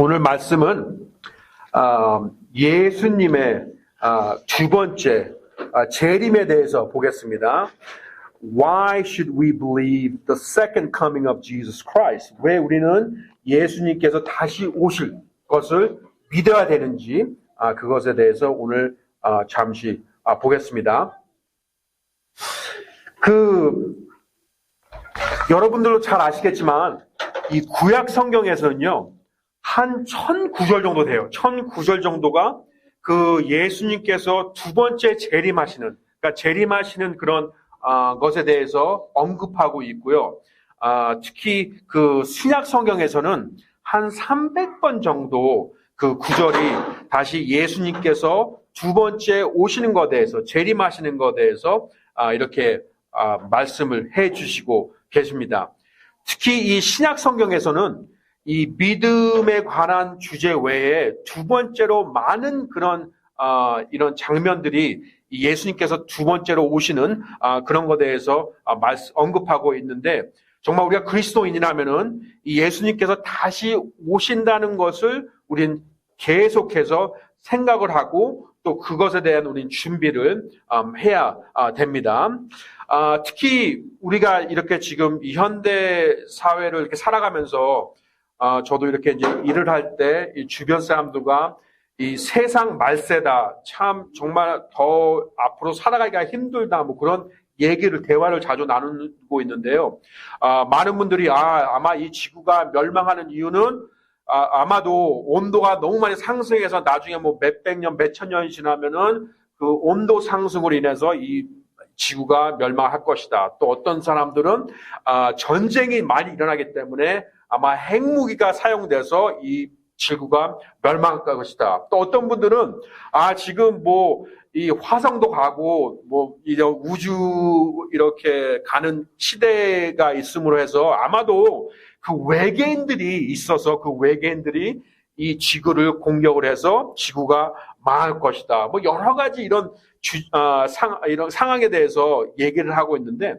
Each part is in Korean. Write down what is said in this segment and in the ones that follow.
오늘 말씀은 예수님의 두 번째 재림에 대해서 보겠습니다. Why should we believe the second coming of Jesus Christ? 왜 우리는 예수님께서 다시 오실 것을 믿어야 되는지 그것에 대해서 오늘 잠시 보겠습니다. 여러분들도 잘 아시겠지만 이 구약 성경에서는요 한 1000구절 정도 돼요. 1000구절 정도가 그 예수님께서 두 번째 재림하시는, 그러니까 재림하시는 그런 것에 대해서 언급하고 있고요. 특히 그 신약 성경에서는 한 300번 정도 그 구절이 다시 예수님께서 두 번째 오시는 것에 대해서, 재림하시는 것에 대해서 이렇게 말씀을 해 주시고 계십니다. 특히 이 신약 성경에서는 이 믿음에 관한 주제 외에 두 번째로 많은 그런 이런 장면들이 예수님께서 두 번째로 오시는 그런 것에 대해서 언급하고 있는데, 정말 우리가 그리스도인이라면은 이 예수님께서 다시 오신다는 것을 우린 계속해서 생각을 하고 또 그것에 대한 우린 준비를 해야 됩니다. 특히 우리가 이렇게 지금 이 현대 사회를 이렇게 살아가면서 저도 이렇게 이제 일을 할 때 이 주변 사람들과 이 세상 말세다, 참 정말 더 앞으로 살아가기가 힘들다, 뭐 그런 대화를 자주 나누고 있는데요. 많은 분들이 아마 이 지구가 멸망하는 이유는 아마도 온도가 너무 많이 상승해서 나중에 뭐 몇백 년, 몇천 년이 지나면은 그 온도 상승으로 인해서 이 지구가 멸망할 것이다. 또 어떤 사람들은 전쟁이 많이 일어나기 때문에 아마 핵무기가 사용돼서 이 지구가 멸망할 것이다. 또 어떤 분들은 지금 뭐 이 화성도 가고 뭐 이제 우주 이렇게 가는 시대가 있음으로 해서 아마도 그 외계인들이 있어서 그 외계인들이 이 지구를 공격을 해서 지구가 망할 것이다. 뭐 여러 가지 이런 이런 상황에 대해서 얘기를 하고 있는데,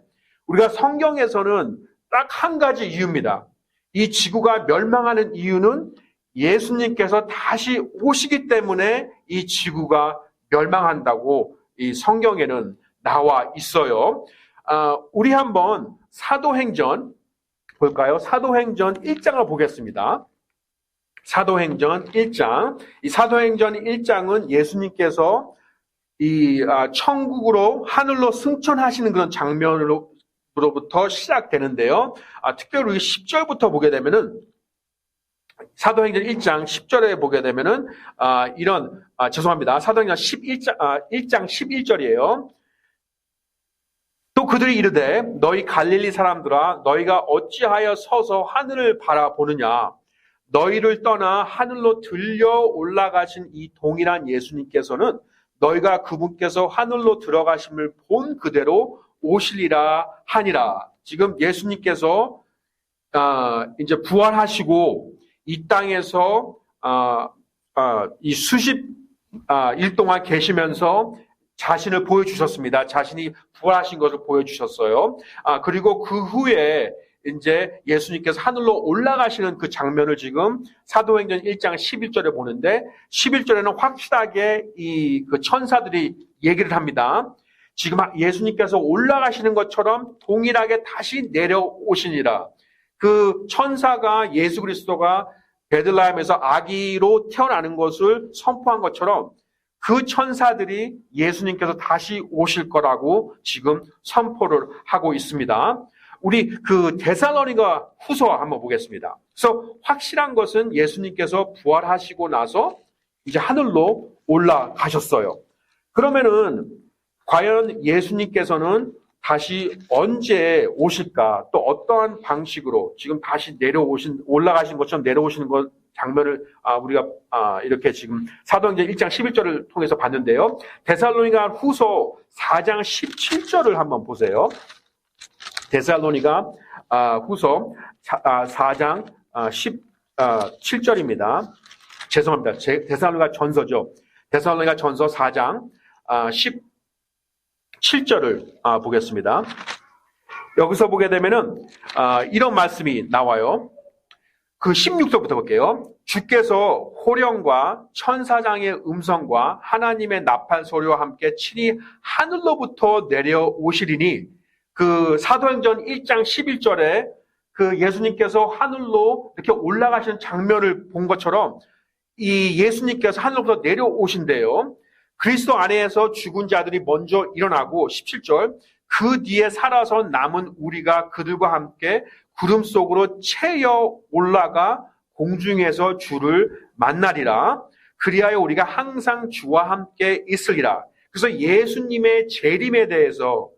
우리가 성경에서는 딱 한 가지 이유입니다. 이 지구가 멸망하는 이유는 예수님께서 다시 오시기 때문에 이 지구가 멸망한다고 이 성경에는 나와 있어요. 우리 한번 사도행전 볼까요? 사도행전 1장을 보겠습니다. 사도행전 1장. 이 사도행전 1장은 예수님께서 이 천국으로 하늘로 승천하시는 그런 장면으로부터 시작되는데요. 특별히 10절부터 보게 되면은, 사도행전 1장 10절에 보게 되면은 죄송합니다. 사도행전 1장 11절이에요. 또 그들이 이르되 너희 갈릴리 사람들아, 너희가 어찌하여 서서 하늘을 바라보느냐? 너희를 떠나 하늘로 들려 올라가신 이 동일한 예수님께서는 너희가 그분께서 하늘로 들어가심을 본 그대로 오시리라 하니라. 지금 예수님께서 이제 부활하시고 이 땅에서 이 수십 일 동안 계시면서 자신을 보여주셨습니다. 자신이 부활하신 것을 보여주셨어요. 그리고 그 후에 이제 예수님께서 하늘로 올라가시는 그 장면을 지금 사도행전 1장 11절에 보는데, 11절에는 확실하게 그 천사들이 얘기를 합니다. 지금 예수님께서 올라가시는 것처럼 동일하게 다시 내려오시니라. 그 천사가 예수 그리스도가 베들레헴에서 아기로 태어나는 것을 선포한 것처럼 그 천사들이 예수님께서 다시 오실 거라고 지금 선포를 하고 있습니다. 우리 그 데살로니가 후서 한번 보겠습니다. 그래서 확실한 것은 예수님께서 부활하시고 나서 이제 하늘로 올라가셨어요. 그러면은 과연 예수님께서는 다시 언제 오실까? 또 어떠한 방식으로 지금 다시 올라가신 것처럼 내려오시는 것 장면을 우리가 이렇게 지금 사도행전 1장 11절을 통해서 봤는데요. 데살로니가 후서 4장 17절을 한번 보세요. 데살로니가 후서 4장 17절입니다. 죄송합니다. 데살로니가 전서죠. 데살로니가 전서 4장 17절을 보겠습니다. 여기서 보게 되면은 이런 말씀이 나와요. 그 16절부터 볼게요. 주께서 호령과 천사장의 음성과 하나님의 나팔 소리와 함께 친히 하늘로부터 내려오시리니, 그 사도행전 1장 11절에 그 예수님께서 하늘로 이렇게 올라가시는 장면을 본 것처럼 이 예수님께서 하늘로부터 내려오신대요. 그리스도 안에서 죽은 자들이 먼저 일어나고, 17절, 그 뒤에 살아서 남은 우리가 그들과 함께 구름 속으로 채여 올라가 공중에서 주를 만나리라. 그리하여 우리가 항상 주와 함께 있으리라. 그래서 예수님의 재림에 대해서가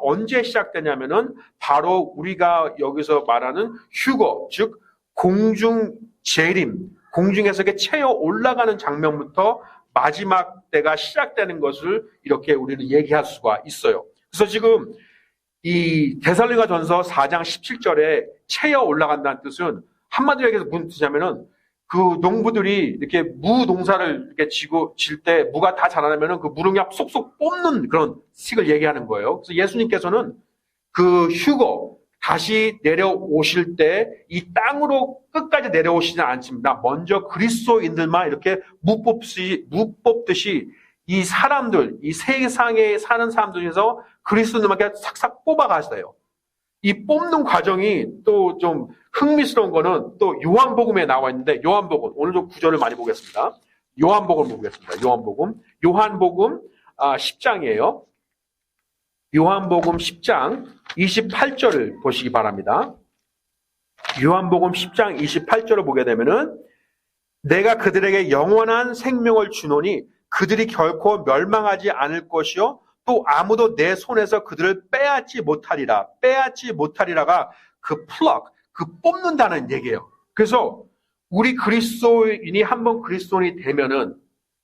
언제 시작되냐면은 바로 우리가 여기서 말하는 휴거, 즉 공중 재림, 공중에서 이렇게 채여 올라가는 장면부터 마지막 때가 시작되는 것을 이렇게 우리는 얘기할 수가 있어요. 그래서 지금 이 데살로니가전서 4장 17절에 채여 올라간다는 뜻은 한마디로 얘기해서 무슨 뜻이냐면은 그 농부들이 이렇게 무 농사를 이렇게 질 때 무가 다 자라나면은 그 무를 그냥 쏙쏙 뽑는 그런 식을 얘기하는 거예요. 그래서 예수님께서는 그 휴거 다시 내려오실 때 이 땅으로 끝까지 내려오시지 않습니다. 먼저 그리스도인들만 이렇게 무 뽑듯이 이 사람들, 이 세상에 사는 사람들 중에서 그리스도인들만 이렇게 싹싹 뽑아가세요. 이 뽑는 과정이 또 좀 흥미스러운 거는 또 요한복음에 나와 있는데, 요한복음, 오늘 좀 구절을 많이 보겠습니다. 요한복음 보겠습니다. 요한복음 10장이에요. 요한복음 10장 28절을 보시기 바랍니다. 요한복음 10장 28절을 보게 되면은, 내가 그들에게 영원한 생명을 주노니 그들이 결코 멸망하지 않을 것이요 또 아무도 내 손에서 그들을 빼앗지 못하리라. 빼앗지 못하리라가 그 플럭, 그 뽑는다는 얘기예요. 그래서 우리 그리스도인이 한번 그리스도인이 되면은,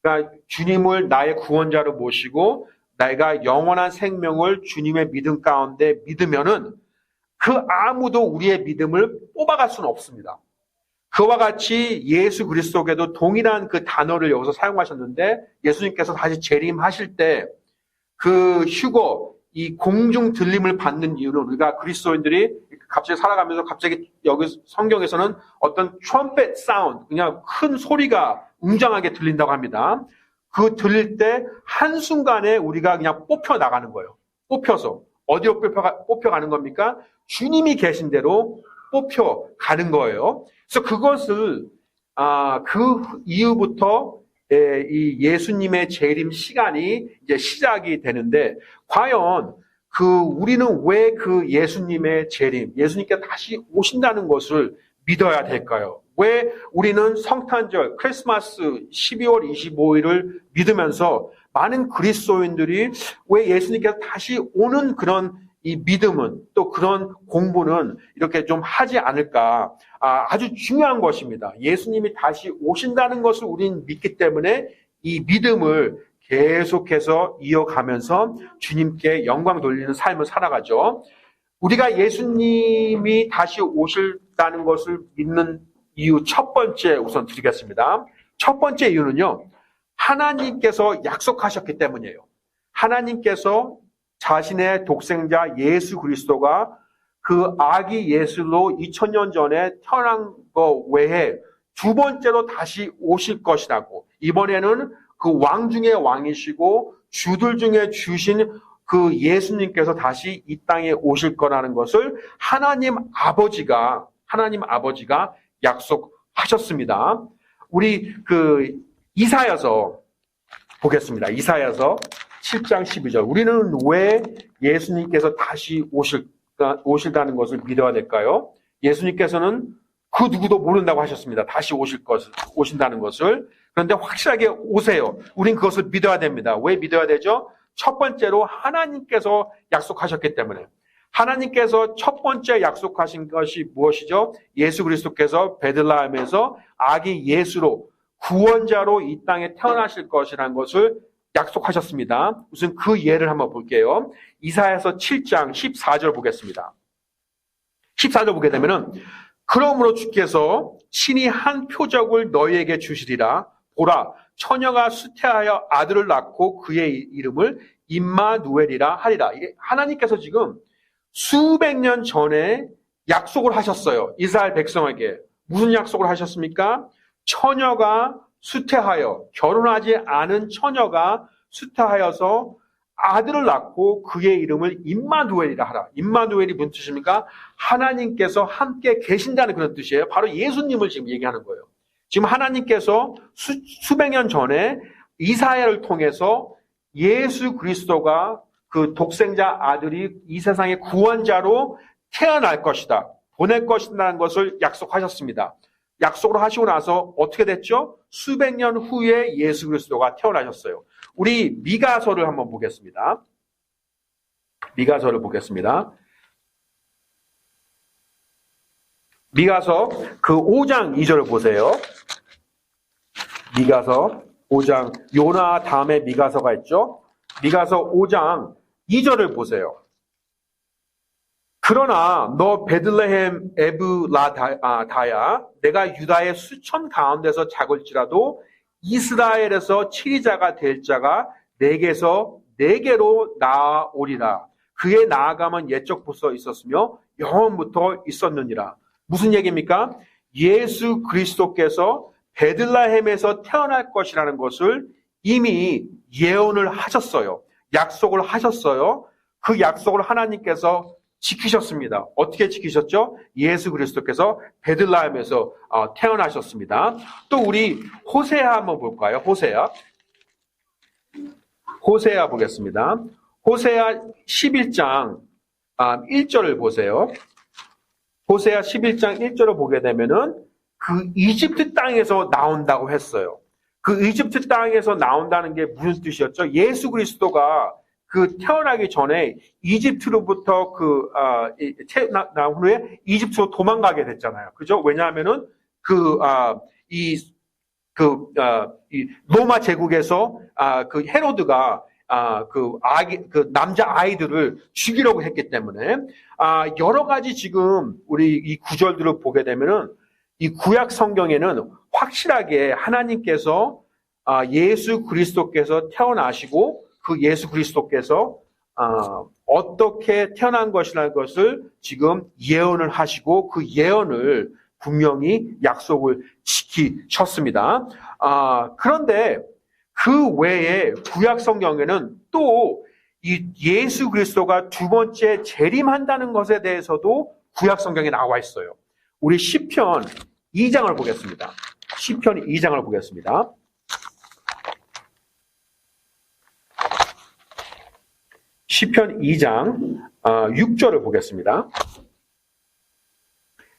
그러니까 주님을 나의 구원자로 모시고 내가 영원한 생명을 주님의 믿음 가운데 믿으면은 그 아무도 우리의 믿음을 뽑아갈 수는 없습니다. 그와 같이 예수 그리스도께도 동일한 그 단어를 여기서 사용하셨는데, 예수님께서 다시 재림하실 때 그 휴거, 이 공중 들림을 받는 이유는 우리가 그리스도인들이 갑자기 살아가면서 갑자기 여기 성경에서는 어떤 트럼펫 사운드, 그냥 큰 소리가 웅장하게 들린다고 합니다. 그 들릴 때 한순간에 우리가 그냥 뽑혀 나가는 거예요. 뽑혀서. 어디로 뽑혀가는 겁니까? 주님이 계신 대로 뽑혀가는 거예요. 그래서 그것을, 그 이후부터 이 예수님의 재림 시간이 이제 시작이 되는데, 과연 우리는 왜 그 예수님의 재림, 예수님께 다시 오신다는 것을 믿어야 될까요? 왜 우리는 성탄절, 크리스마스 12월 25일을 믿으면서 많은 그리스도인들이 왜 예수님께서 다시 오는 그런 이 믿음은, 또 그런 공부는 이렇게 좀 하지 않을까? 아주 중요한 것입니다. 예수님이 다시 오신다는 것을 우리는 믿기 때문에 이 믿음을 계속해서 이어가면서 주님께 영광 돌리는 삶을 살아가죠. 우리가 예수님이 다시 오실다는 것을 믿는 이유 첫 번째 우선 드리겠습니다. 첫 번째 이유는요, 하나님께서 약속하셨기 때문이에요. 하나님께서 자신의 독생자 예수 그리스도가 그 아기 예수로 2000년 전에 태어난 것 외에 두 번째로 다시 오실 것이라고, 이번에는 그 왕 중에 왕이시고 주들 중에 주신 그 예수님께서 다시 이 땅에 오실 거라는 것을 하나님 아버지가 약속하셨습니다. 우리 그 이사야서 보겠습니다. 이사야서 7장 12절. 우리는 왜 예수님께서 다시 오실다는 것을 믿어야 될까요? 예수님께서는 그 누구도 모른다고 하셨습니다. 다시 오신다는 것을. 그런데 확실하게 오세요. 우린 그것을 믿어야 됩니다. 왜 믿어야 되죠? 첫 번째로 하나님께서 약속하셨기 때문에. 하나님께서 첫 번째 약속하신 것이 무엇이죠? 예수 그리스도께서 베들레헴에서 아기 예수로, 구원자로 이 땅에 태어나실 것이라는 것을 약속하셨습니다. 우선 그 예를 한번 볼게요. 이사야서 7장 14절 보겠습니다. 14절 보게 되면은, 그러므로 주께서 친히 한 표적을 너희에게 주시리라. 보라, 처녀가 수태하여 아들을 낳고 그의 이름을 임마누엘이라 하리라. 이게 하나님께서 지금 수백 년 전에 약속을 하셨어요. 이스라엘 백성에게. 무슨 약속을 하셨습니까? 처녀가 수태하여, 결혼하지 않은 처녀가 수태하여서 아들을 낳고 그의 이름을 임마누엘이라 하라. 임마누엘이 무슨 뜻입니까? 하나님께서 함께 계신다는 그런 뜻이에요. 바로 예수님을 지금 얘기하는 거예요. 지금 하나님께서 수백 년 전에 이사야를 통해서 예수 그리스도가 그 독생자 아들이 이 세상의 구원자로 태어날 것이다. 보낼 것이라는 것을 약속하셨습니다. 약속을 하시고 나서 어떻게 됐죠? 수백 년 후에 예수 그리스도가 태어나셨어요. 우리 미가서를 한번 보겠습니다. 미가서를 보겠습니다. 미가서 그 5장 2절을 보세요. 미가서 5장, 요나 다음에 미가서가 있죠. 미가서 5장 2절을 보세요. 그러나 너 베들레헴 에브라다야, 내가 유다의 수천 가운데서 작을지라도 이스라엘에서 치리자가 될 자가 내게로 나아오리라. 그의 나아감은 옛적부터 있었으며 영원부터 있었느니라. 무슨 얘기입니까? 예수 그리스도께서 베들레헴에서 태어날 것이라는 것을 이미 예언을 하셨어요. 약속을 하셨어요. 그 약속을 하나님께서 지키셨습니다. 어떻게 지키셨죠? 예수 그리스도께서 베들레헴에서 태어나셨습니다. 또 우리 호세아 한번 볼까요? 호세아 보겠습니다. 호세아 11장 1절을 보세요. 호세아 11장 1절을 보게 되면은 그 이집트 땅에서 나온다고 했어요. 그 이집트 땅에서 나온다는 게 무슨 뜻이었죠? 예수 그리스도가 그 태어나기 전에 이집트로부터 태어난 후에 이집트로 도망가게 됐잖아요. 그죠? 왜냐하면은 이 로마 제국에서 그 헤로드가 그 남자 아이들을 죽이려고 했기 때문에 여러 가지 지금 우리 이 구절들을 보게 되면은 이 구약 성경에는 확실하게 하나님께서 예수 그리스도께서 태어나시고 그 예수 그리스도께서 어떻게 태어난 것이라는 것을 지금 예언을 하시고 그 예언을 분명히 약속을 지키셨습니다. 그런데 그 외에 구약 성경에는 또 이 예수 그리스도가 두 번째 재림한다는 것에 대해서도 구약 성경에 나와 있어요. 우리 시편 2장을 보겠습니다. 시편 2장을 보겠습니다. 시편 2장 6절을 보겠습니다.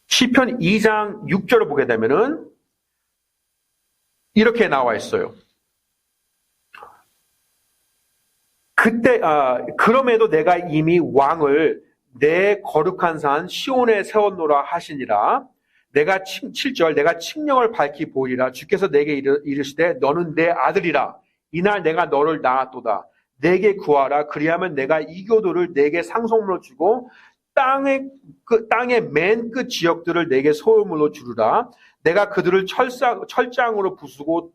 시편 2장 6절을 보게 되면은 이렇게 나와 있어요. 그때 그럼에도 내가 이미 왕을 내 거룩한 산 시온에 세웠노라 하시니라. 내가 7절 내가 칙령을 밝히 보이리라. 주께서 내게 이르시되 너는 내 아들이라. 이날 내가 너를 낳았도다. 내게 구하라. 그리하면 내가 이 교도를 내게 상속물로 주고 땅의 맨 끝 지역들을 내게 소유물로 주르라. 내가 그들을 철장으로 부수고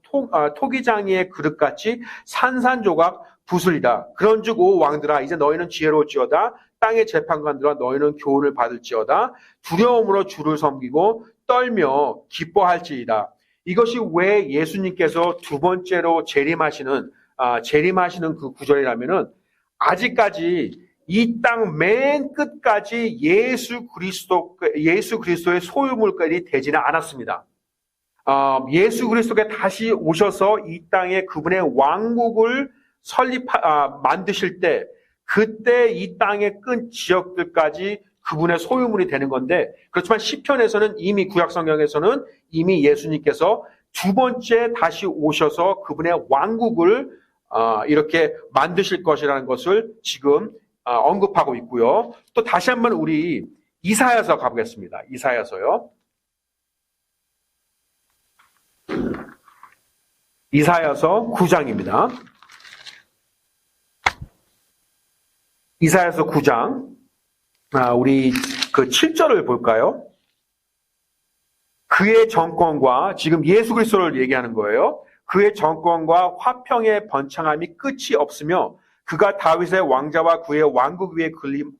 토기장이의 그릇같이 산산조각 부수리라. 그런즉 오 왕들아 이제 너희는 지혜로울지어다. 땅의 재판관들아 너희는 교훈을 받을지어다. 두려움으로 주를 섬기고 떨며 기뻐할지이다. 이것이 왜 예수님께서 두 번째로 재림하시는 그 구절이라면은 아직까지 이 땅 맨 끝까지 예수 그리스도의 소유물까지 되지는 않았습니다. 예수 그리스도가 다시 오셔서 이 땅에 그분의 왕국을 만드실 때 그때 이 땅의 끝 지역들까지 그분의 소유물이 되는 건데, 그렇지만 시편에서는 이미 구약 성경에서는 이미 예수님께서 두 번째 다시 오셔서 그분의 왕국을 이렇게 만드실 것이라는 것을 지금 언급하고 있고요. 또 다시 한번 우리 이사야서 가보겠습니다. 이사야서요. 이사야서 9장입니다. 이사야서 9장 우리 그 7절을 볼까요? 그의 정권과 지금 예수 그리스도를 얘기하는 거예요. 그의 정권과 화평의 번창함이 끝이 없으며 그가 다윗의 왕자와 그의 왕국 위에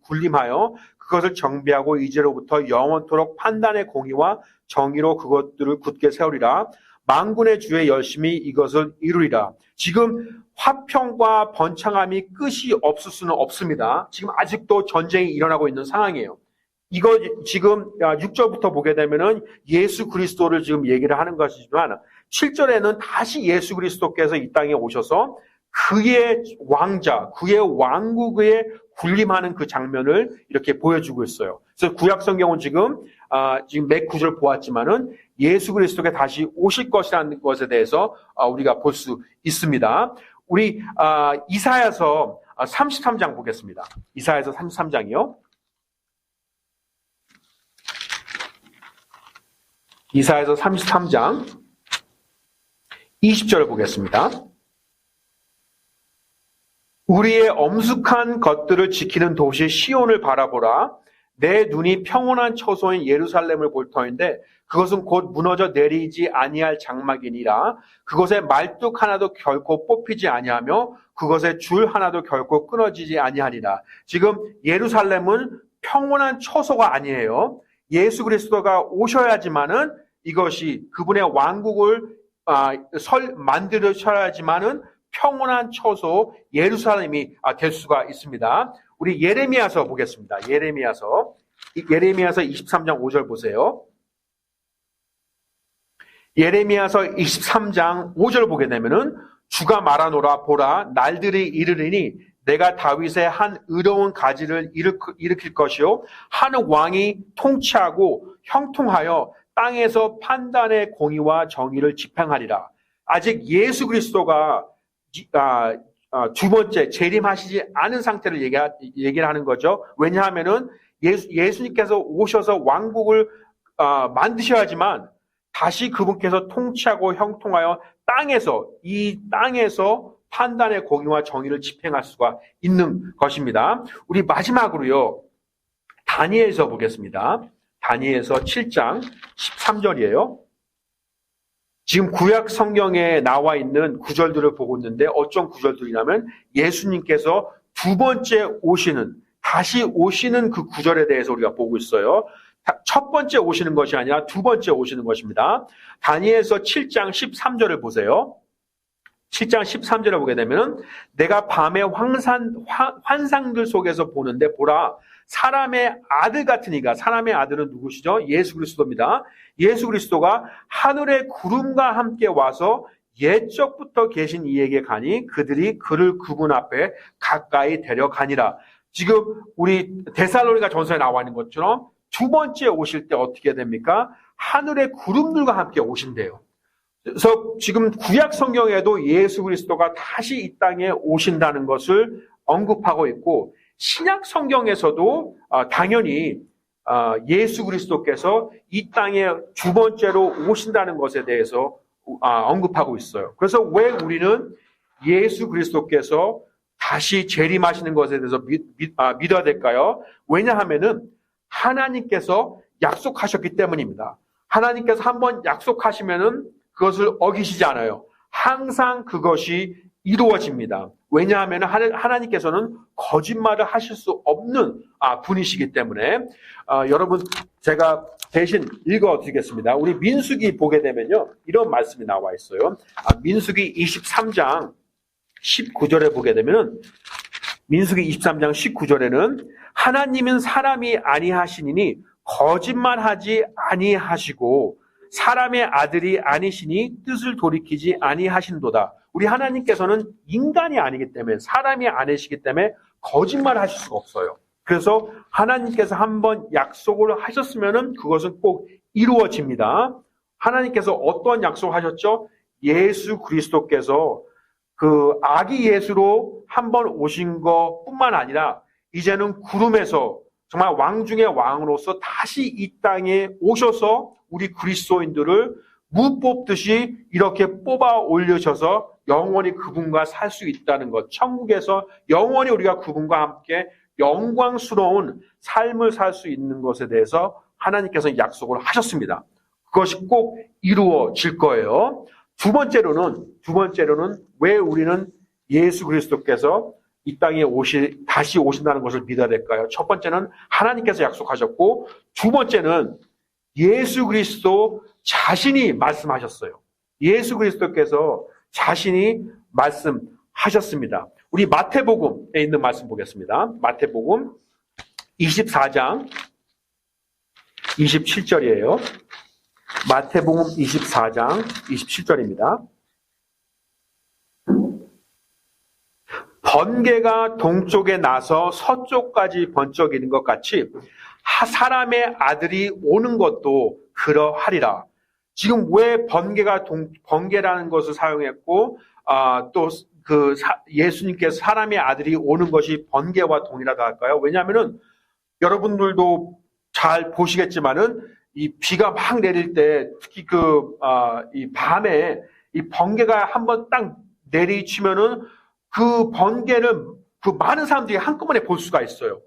군림하여 그것을 정비하고 이제로부터 영원토록 판단의 공의와 정의로 그것들을 굳게 세우리라. 만군의 주의 열심히 이것을 이루리라. 지금 화평과 번창함이 끝이 없을 수는 없습니다. 지금 아직도 전쟁이 일어나고 있는 상황이에요. 이거 지금 6절부터 보게 되면은 예수 그리스도를 지금 얘기를 하는 것이지만 7절에는 다시 예수 그리스도께서 이 땅에 오셔서 그의 왕자, 그의 왕국에 군림하는 그 장면을 이렇게 보여주고 있어요. 그래서 구약 성경은 지금 몇 구절 보았지만은 예수 그리스도가 다시 오실 것이라는 것에 대해서 우리가 볼 수 있습니다. 우리 이사야서 33장 보겠습니다. 이사야서 33장이요. 이사야서 33장 20절을 보겠습니다. 우리의 엄숙한 것들을 지키는 도시 시온을 바라보라. 내 눈이 평온한 처소인 예루살렘을 볼 터인데 그것은 곧 무너져 내리지 아니할 장막이니라. 그것에 말뚝 하나도 결코 뽑히지 아니하며 그것에 줄 하나도 결코 끊어지지 아니하리라. 지금 예루살렘은 평온한 처소가 아니에요. 예수 그리스도가 오셔야지만은 이것이 그분의 왕국을 만들어셔야지만은 평온한 처소 예루살렘이 될 수가 있습니다. 우리 예레미야서 보겠습니다. 예레미야서 23장 5절 보세요. 예레미야서 23장 5절 보게 되면은 주가 말하노라 보라 날들이 이르리니 내가 다윗의 한 의로운 가지를 일으킬 것이요 한 왕이 통치하고 형통하여 땅에서 판단의 공의와 정의를 집행하리라. 아직 예수 그리스도가 두 번째 재림하시지 않은 상태를 얘기를 하는 거죠. 왜냐하면은 예수님께서 오셔서 왕국을 만드셔야지만 다시 그분께서 통치하고 형통하여 이 땅에서 판단의 공의와 정의를 집행할 수가 있는 것입니다. 우리 마지막으로요. 다니엘서 보겠습니다. 다니엘서 7장 13절이에요. 지금 구약 성경에 나와 있는 구절들을 보고 있는데 어떤 구절들이냐면 예수님께서 두 번째 다시 오시는 그 구절에 대해서 우리가 보고 있어요. 첫 번째 오시는 것이 아니라 두 번째 오시는 것입니다. 다니엘서 7장 13절을 보세요. 7장 13절을 보게 되면 내가 밤에 환상들 속에서 보는데 보라 사람의 아들 같으니까 사람의 아들은 누구시죠? 예수 그리스도입니다. 예수 그리스도가 하늘의 구름과 함께 와서 옛적부터 계신 이에게 가니 그들이 그를 그분 앞에 가까이 데려가니라. 지금 우리 데살로니가 전서에 나와 있는 것처럼 두 번째 오실 때 어떻게 됩니까? 하늘의 구름들과 함께 오신대요. 그래서 지금 구약 성경에도 예수 그리스도가 다시 이 땅에 오신다는 것을 언급하고 있고 신약 성경에서도 당연히 예수 그리스도께서 이 땅에 두 번째로 오신다는 것에 대해서 언급하고 있어요. 그래서 왜 우리는 예수 그리스도께서 다시 재림하시는 것에 대해서 믿어야 될까요? 왜냐하면은 하나님께서 약속하셨기 때문입니다. 하나님께서 한번 약속하시면은 그것을 어기시지 않아요. 항상 그것이 이루어집니다. 왜냐하면 하나님께서는 거짓말을 하실 수 없는 분이시기 때문에 여러분 제가 대신 읽어드리겠습니다. 우리 민수기 보게 되면요. 이런 말씀이 나와 있어요. 민수기 23장 19절에 보게 되면 민수기 23장 19절에는 하나님은 사람이 아니하시니니 거짓말하지 아니하시고 사람의 아들이 아니시니 뜻을 돌이키지 아니하신도다. 우리 하나님께서는 인간이 아니기 때문에 사람이 아니시기 때문에 거짓말을 하실 수가 없어요. 그래서 하나님께서 한번 약속을 하셨으면은 그것은 꼭 이루어집니다. 하나님께서 어떤 약속을 하셨죠? 예수 그리스도께서 그 아기 예수로 한번 오신 것뿐만 아니라 이제는 구름에서 정말 왕 중의 왕으로서 다시 이 땅에 오셔서 우리 그리스도인들을 무 뽑듯이 이렇게 뽑아 올리셔서 영원히 그분과 살 수 있다는 것. 천국에서 영원히 우리가 그분과 함께 영광스러운 삶을 살 수 있는 것에 대해서 하나님께서 약속을 하셨습니다. 그것이 꼭 이루어질 거예요. 두 번째로는 왜 우리는 예수 그리스도께서 이 땅에 다시 오신다는 것을 믿어야 될까요? 첫 번째는 하나님께서 약속하셨고, 두 번째는 예수 그리스도 자신이 말씀하셨어요. 예수 그리스도께서 자신이 말씀하셨습니다. 우리 마태복음에 있는 말씀 보겠습니다. 마태복음 24장 27절이에요. 마태복음 24장 27절입니다. 번개가 동쪽에 나서 서쪽까지 번쩍이는 것 같이 사람의 아들이 오는 것도 그러하리라. 지금 왜 번개라는 것을 사용했고, 또 예수님께서 사람의 아들이 오는 것이 번개와 동일하다 할까요? 왜냐하면은 여러분들도 잘 보시겠지만은 이 비가 막 내릴 때 특히 이 밤에 이 번개가 한번 딱 내리치면은 그 번개를 많은 사람들이 한꺼번에 볼 수가 있어요.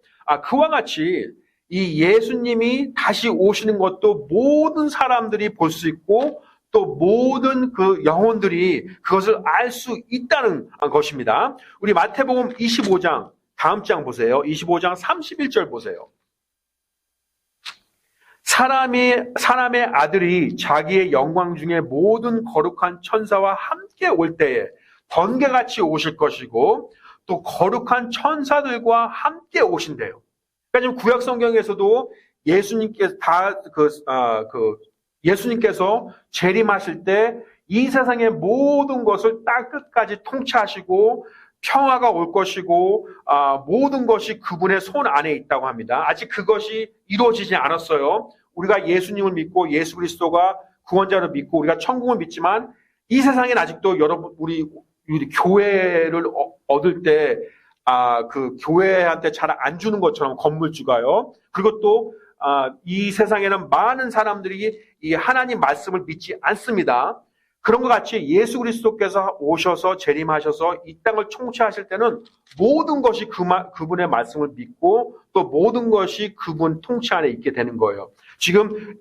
그와 같이 이 예수님이 다시 오시는 것도 모든 사람들이 볼 수 있고 또 모든 그 영혼들이 그것을 알 수 있다는 것입니다. 우리 마태복음 25장 다음 장 보세요. 25장 31절 보세요. 사람의 아들이 자기의 영광 중에 모든 거룩한 천사와 함께 올 때에 번개같이 오실 것이고 또 거룩한 천사들과 함께 오신대요. 그러니까 지금 구약 성경에서도 예수님께서 재림하실 때 이 세상의 모든 것을 딱 끝까지 통치하시고 평화가 올 것이고 모든 것이 그분의 손 안에 있다고 합니다. 아직 그것이 이루어지지 않았어요. 우리가 예수님을 믿고 예수 그리스도가 구원자를 믿고 우리가 천국을 믿지만 이 세상엔 아직도 여러분 우리 교회를 얻을 때 그 교회한테 잘 안 주는 것처럼 건물주가요. 그리고 또 이 세상에는 많은 사람들이 이 하나님 말씀을 믿지 않습니다. 그런 것 같이 예수 그리스도께서 오셔서 재림하셔서 이 땅을 통치하실 때는 모든 것이 그분의 말씀을 믿고 또 모든 것이 그분 통치 안에 있게 되는 거예요. 지금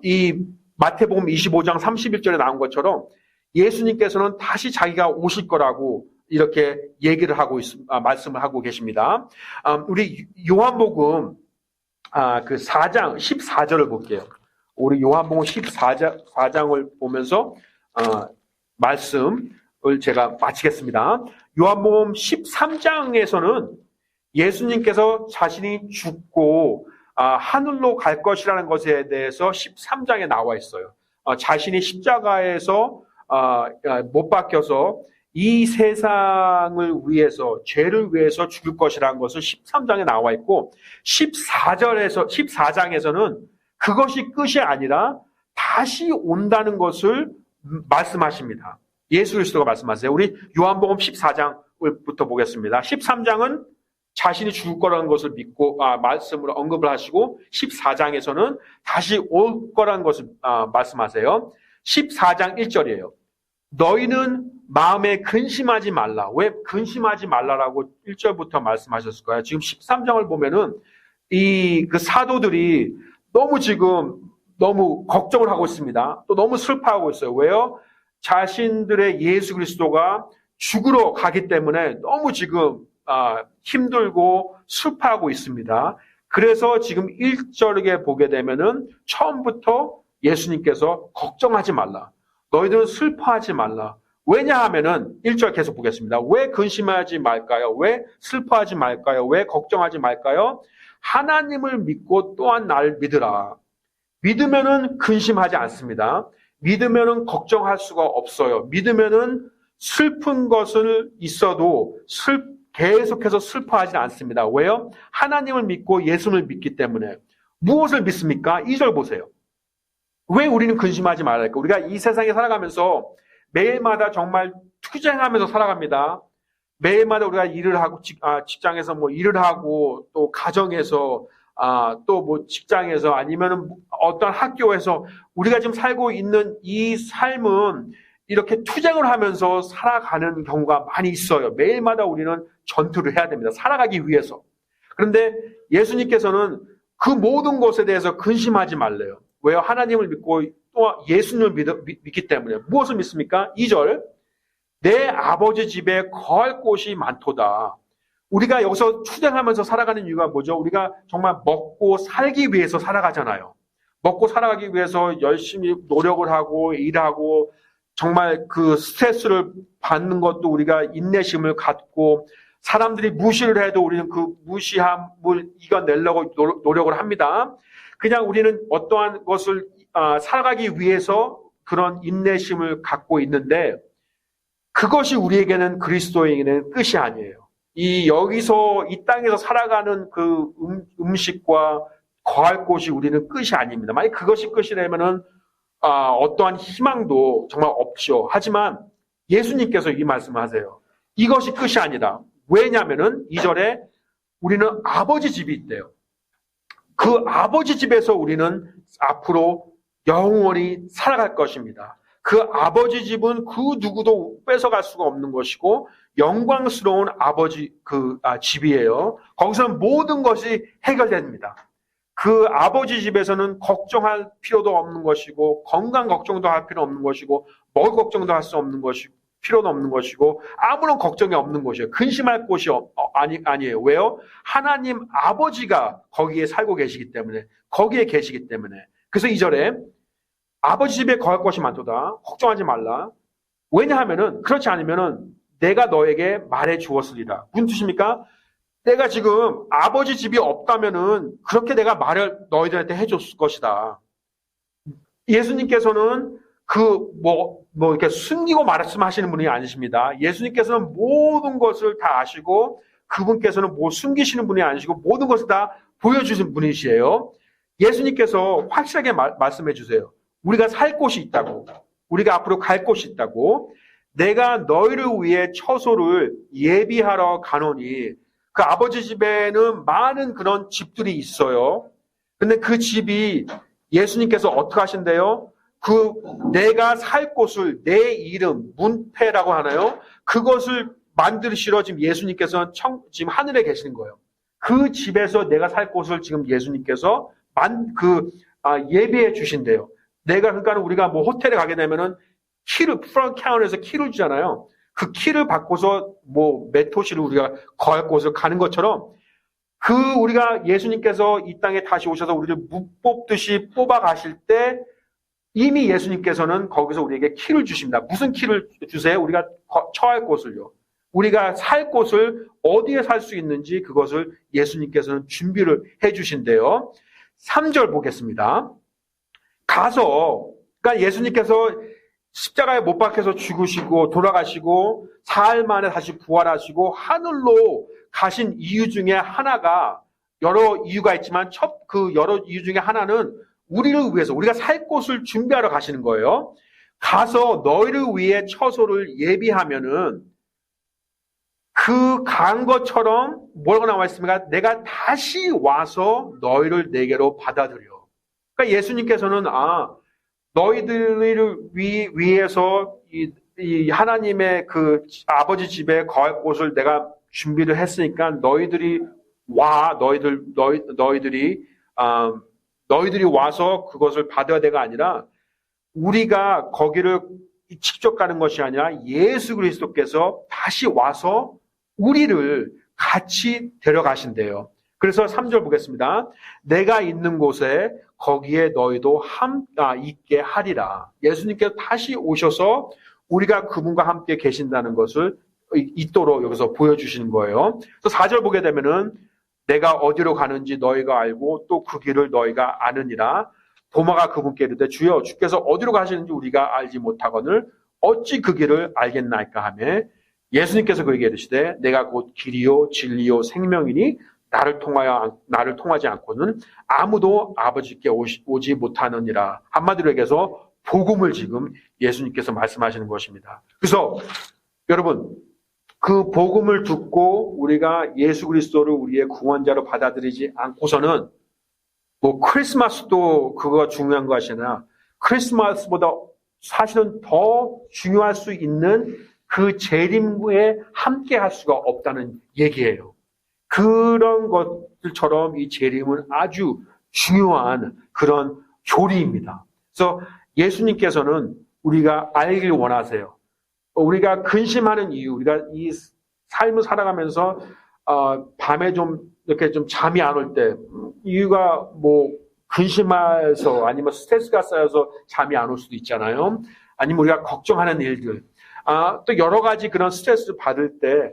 이 마태복음 25장 31절에 나온 것처럼 예수님께서는 다시 자기가 오실 거라고 이렇게 얘기를 하고 말씀을 하고 계십니다. 우리 요한복음 그 4장 14절을 볼게요. 우리 요한복음 14장을 보면서 말씀을 제가 마치겠습니다. 요한복음 13장에서는 예수님께서 자신이 죽고 하늘로 갈 것이라는 것에 대해서 13장에 나와 있어요. 자신이 십자가에서 못 박혀서 이 세상을 위해서 죄를 위해서 죽을 것이라는 것을 13장에 나와 있고 14장에서는 그것이 끝이 아니라 다시 온다는 것을 말씀하십니다. 예수 그리스도가 말씀하세요. 우리 요한복음 14장부터 보겠습니다. 13장은 자신이 죽을 거라는 것을 믿고 말씀으로 언급을 하시고 14장에서는 다시 올 거라는 것을 말씀하세요. 14장 1절이에요. 너희는 마음에 근심하지 말라. 왜 근심하지 말라라고 1절부터 말씀하셨을까요? 지금 13장을 보면은 그 사도들이 너무 걱정을 하고 있습니다. 또 너무 슬퍼하고 있어요. 왜요? 자신들의 예수 그리스도가 죽으러 가기 때문에 너무 지금 힘들고 슬퍼하고 있습니다. 그래서 지금 1절에 보게 되면은 처음부터 예수님께서 걱정하지 말라. 너희들은 슬퍼하지 말라. 왜냐하면은 1절 계속 보겠습니다. 왜 근심하지 말까요? 왜 슬퍼하지 말까요? 왜 걱정하지 말까요? 하나님을 믿고 또한 나를 믿으라. 믿으면은 근심하지 않습니다. 믿으면은 걱정할 수가 없어요. 믿으면은 슬픈 것을 있어도 계속해서 슬퍼하지 않습니다. 왜요? 하나님을 믿고 예수를 믿기 때문에. 무엇을 믿습니까? 2절 보세요. 왜 우리는 근심하지 말랄까? 우리가 이 세상에 살아가면서 매일마다 정말 투쟁하면서 살아갑니다. 매일마다 우리가 일을 하고 직장에서 뭐 일을 하고 또 가정에서 또 뭐 직장에서 아니면은 어떤 학교에서 우리가 지금 살고 있는 이 삶은 이렇게 투쟁을 하면서 살아가는 경우가 많이 있어요. 매일마다 우리는 전투를 해야 됩니다. 살아가기 위해서. 그런데 예수님께서는 그 모든 것에 대해서 근심하지 말래요. 왜요? 하나님을 믿고 또 예수님을 믿기 때문에. 무엇을 믿습니까? 2절. 내 아버지 집에 거할 곳이 많도다. 우리가 여기서 투쟁하면서 살아가는 이유가 뭐죠? 우리가 정말 먹고 살기 위해서 살아가잖아요. 먹고 살아가기 위해서 열심히 노력을 하고 일하고 정말 그 스트레스를 받는 것도 우리가 인내심을 갖고 사람들이 무시를 해도 우리는 그 무시함을 이겨내려고 노력을 합니다. 그냥 우리는 어떠한 것을 살아가기 위해서 그런 인내심을 갖고 있는데 그것이 우리에게는 그리스도에게는 끝이 아니에요. 여기서 이 땅에서 살아가는 그 음식과 거할 곳이 우리는 끝이 아닙니다. 만약 그것이 끝이라면은 어떠한 희망도 정말 없죠. 하지만 예수님께서 이 말씀을 하세요. 이것이 끝이 아니다. 왜냐하면은 2절에 우리는 아버지 집이 있대요. 그 아버지 집에서 우리는 앞으로 영원히 살아갈 것입니다. 그 아버지 집은 그 누구도 뺏어갈 수가 없는 것이고 영광스러운 아버지 집이에요. 거기서는 모든 것이 해결됩니다. 그 아버지 집에서는 걱정할 필요도 없는 것이고 건강 걱정도 할 필요 없는 것이고 먹을 걱정도 할 수 없는 것이고 필요도 없는 것이고 아무런 걱정이 없는 것이에요. 근심할 곳이 아니에요. 왜요? 하나님 아버지가 거기에 살고 계시기 때문에 거기에 계시기 때문에 그래서 2절에 아버지 집에 거할 것이 많도다. 걱정하지 말라. 왜냐하면은 그렇지 않으면은 내가 너에게 말해 주었으리라. 무슨 뜻입니까? 내가 지금 아버지 집이 없다면은 그렇게 내가 말을 너희들한테 해줬을 것이다. 예수님께서는 이렇게 숨기고 말씀하시는 분이 아니십니다. 예수님께서는 모든 것을 다 아시고 그분께서는 숨기시는 분이 아니시고 모든 것을 다 보여주신 분이시에요. 예수님께서 확실하게 말씀해 주세요. 우리가 살 곳이 있다고. 우리가 앞으로 갈 곳이 있다고. 내가 너희를 위해 처소를 예비하러 가노니 그 아버지 집에는 많은 그런 집들이 있어요. 근데 그 집이 예수님께서 어떻게 하신대요? 내가 살 곳을 내 이름, 문패라고 하나요? 그것을 만드시러 지금 예수님께서는 지금 하늘에 계시는 거예요. 그 집에서 내가 살 곳을 지금 예수님께서 예비해 주신대요. 그러니까 우리가 우리가 호텔에 가게 되면은 프런트 카운터에서 키를 주잖아요. 그 키를 받고서 몇 호실을 우리가 거할 곳을 가는 것처럼 우리가 예수님께서 이 땅에 다시 오셔서 우리를 뽑듯이 뽑아 가실 때 이미 예수님께서는 거기서 우리에게 키를 주십니다. 무슨 키를 주세요? 우리가 처할 곳을요. 우리가 살 곳을 어디에 살 수 있는지 그것을 예수님께서는 준비를 해 주신대요. 3절 보겠습니다. 그러니까 예수님께서 십자가에 못 박혀서 죽으시고 돌아가시고 사흘 만에 다시 부활하시고 하늘로 가신 이유 중에 하나가 여러 이유가 있지만 여러 이유 중에 하나는 우리를 위해서 우리가 살 곳을 준비하러 가시는 거예요. 가서 너희를 위해 처소를 예비하면은 간 것처럼 뭐라고 나와 있습니까? 내가 다시 와서 너희를 내게로 받아들여. 그러니까 예수님께서는 너희들을 위해서 이 하나님의 그 아버지 집에 거할 곳을 내가 준비를 했으니까 너희들이 와서 그것을 받아야 돼가 아니라 우리가 거기를 직접 가는 것이 아니라 예수 그리스도께서 다시 와서 우리를 같이 데려가신대요. 그래서 3절 보겠습니다. 내가 있는 곳에 거기에 너희도 있게 하리라. 예수님께서 다시 오셔서 우리가 그분과 함께 계신다는 것을 있도록 여기서 보여주시는 거예요. 그래서 4절 보게 되면은 내가 어디로 가는지 너희가 알고 또 그 길을 너희가 아느니라. 도마가 그분께 이르되 주여 주께서 어디로 가시는지 우리가 알지 못하거늘 어찌 그 길을 알겠나이까 하며 예수님께서 그에게 이르시되 내가 곧 길이요 진리요 생명이니 나를 통하지 않고는 아무도 아버지께 오지 못하느니라. 한마디로 얘기해서 복음을 지금 예수님께서 말씀하시는 것입니다. 그래서 여러분 그 복음을 듣고 우리가 예수 그리스도를 우리의 구원자로 받아들이지 않고서는 크리스마스도 그거가 중요한 것이 아니라 크리스마스보다 사실은 더 중요할 수 있는 그 재림에 함께 할 수가 없다는 얘기예요. 그런 것들처럼 이 재림은 아주 중요한 그런 교리입니다. 그래서 예수님께서는 우리가 알길 원하세요. 우리가 근심하는 이유, 우리가 이 삶을 살아가면서 밤에 좀 이렇게 좀 잠이 안 올 때, 이유가 뭐 근심해서 아니면 스트레스가 쌓여서 잠이 안 올 수도 있잖아요. 아니면 우리가 걱정하는 일들, 또 여러 가지 그런 스트레스를 받을 때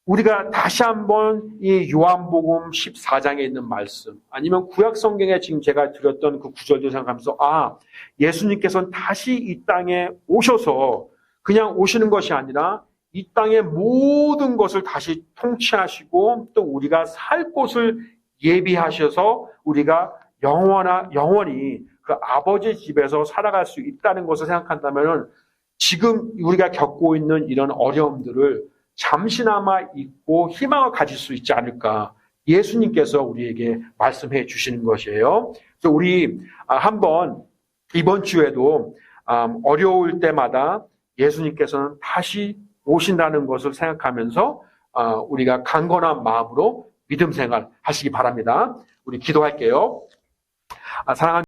우리가 다시 한번 이 요한복음 14장에 있는 말씀, 아니면 구약 성경에 지금 제가 드렸던 그 구절도 생각하면서 예수님께서는 다시 이 땅에 오셔서 그냥 오시는 것이 아니라 이 땅의 모든 것을 다시 통치하시고 또 우리가 살 곳을 예비하셔서 우리가 영원히 그 아버지 집에서 살아갈 수 있다는 것을 생각한다면 지금 우리가 겪고 있는 이런 어려움들을 잠시나마 잊고 희망을 가질 수 있지 않을까. 예수님께서 우리에게 말씀해 주시는 것이에요. 그래서 우리 한번 이번 주에도 어려울 때마다 예수님께서는 다시 오신다는 것을 생각하면서 우리가 강건한 마음으로 믿음 생활 하시기 바랍니다. 우리 기도할게요. 사랑하는